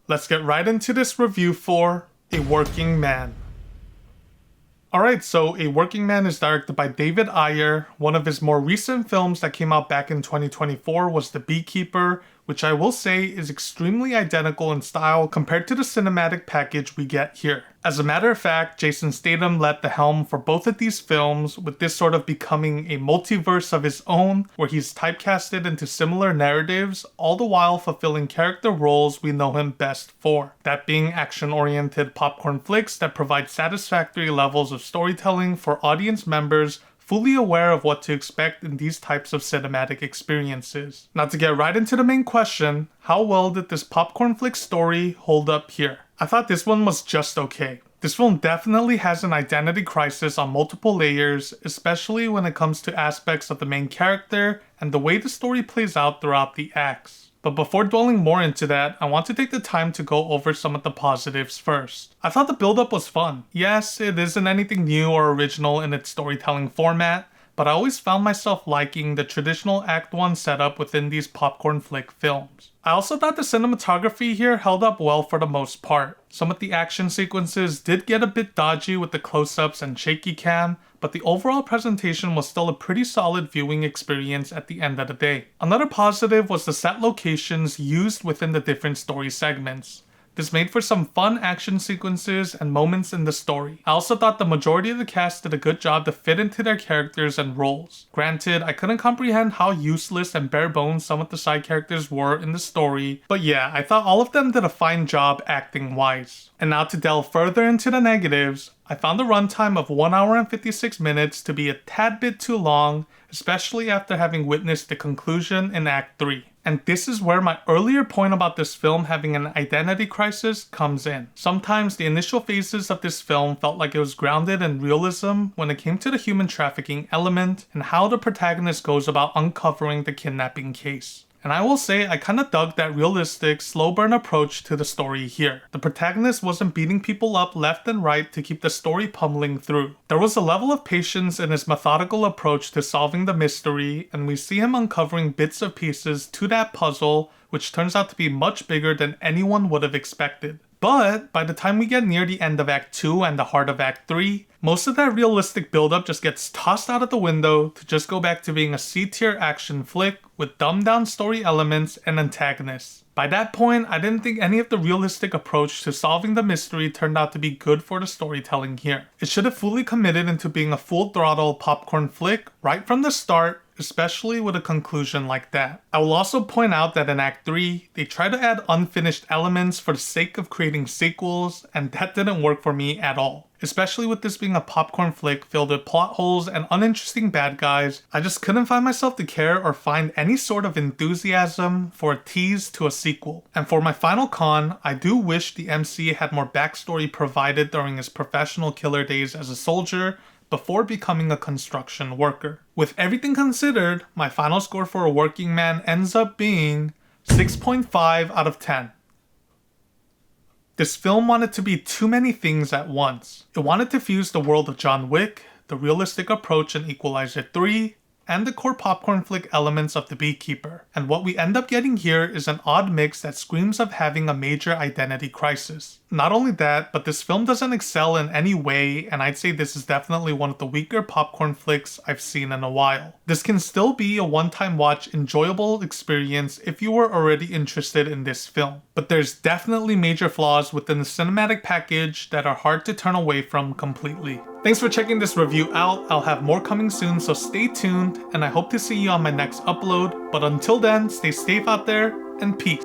let's get right into this review for A Working Man. Alright, so A Working Man is directed by David Ayer. One of his more recent films that came out back in 2024 was The Beekeeper, which I will say is extremely identical in style compared to the cinematic package we get here. As a matter of fact, Jason Statham led the helm for both of these films, with this sort of becoming a multiverse of his own, where he's typecasted into similar narratives, all the while fulfilling character roles we know him best for. That being action-oriented popcorn flicks that provide satisfactory levels of storytelling for audience members fully aware of what to expect in these types of cinematic experiences. Now to get right into the main question, how well did this popcorn flick story hold up here? I thought this one was just okay. This film definitely has an identity crisis on multiple layers, especially when it comes to aspects of the main character and the way the story plays out throughout the acts. But before dwelling more into that, I want to take the time to go over some of the positives first. I thought the build-up was fun. Yes, it isn't anything new or original in its storytelling format, but I always found myself liking the traditional Act 1 setup within these popcorn flick films. I also thought the cinematography here held up well for the most part. Some of the action sequences did get a bit dodgy with the close-ups and shaky cam, but the overall presentation was still a pretty solid viewing experience at the end of the day. Another positive was the set locations used within the different story segments. This made for some fun action sequences and moments in the story. I also thought the majority of the cast did a good job to fit into their characters and roles. Granted, I couldn't comprehend how useless and bare bones some of the side characters were in the story, but yeah, I thought all of them did a fine job acting wise. And now to delve further into the negatives, I found the runtime of 1 hour and 56 minutes to be a tad bit too long, especially after having witnessed the conclusion in Act 3. And this is where my earlier point about this film having an identity crisis comes in. Sometimes the initial phases of this film felt like it was grounded in realism when it came to the human trafficking element and how the protagonist goes about uncovering the kidnapping case. And I will say I kinda dug that realistic, slow burn approach to the story here. The protagonist wasn't beating people up left and right to keep the story pummeling through. There was a level of patience in his methodical approach to solving the mystery, and we see him uncovering bits of pieces to that puzzle, which turns out to be much bigger than anyone would have expected. But by the time we get near the end of Act 2 and the heart of Act 3, most of that realistic build-up just gets tossed out of the window to just go back to being a C-tier action flick with dumbed-down story elements and antagonists. By that point, I didn't think any of the realistic approach to solving the mystery turned out to be good for the storytelling here. It should have fully committed into being a full-throttle popcorn flick right from the start, especially with a conclusion like that. I will also point out that in Act 3, they try to add unfinished elements for the sake of creating sequels, and that didn't work for me at all. Especially with this being a popcorn flick filled with plot holes and uninteresting bad guys, I just couldn't find myself to care or find any sort of enthusiasm for a tease to a sequel. And for my final con, I do wish the MC had more backstory provided during his professional killer days as a soldier, before becoming a construction worker. With everything considered, my final score for A Working Man ends up being 6.5 out of 10. This film wanted to be too many things at once. It wanted to fuse the world of John Wick, the realistic approach in Equalizer 3, and the core popcorn flick elements of The Beekeeper. And what we end up getting here is an odd mix that screams of having a major identity crisis. Not only that, but this film doesn't excel in any way, and I'd say this is definitely one of the weaker popcorn flicks I've seen in a while. This can still be a one-time watch enjoyable experience if you were already interested in this film. But there's definitely major flaws within the cinematic package that are hard to turn away from completely. Thanks for checking this review out. I'll have more coming soon, so stay tuned, and I hope to see you on my next upload. But until then, stay safe out there, and peace.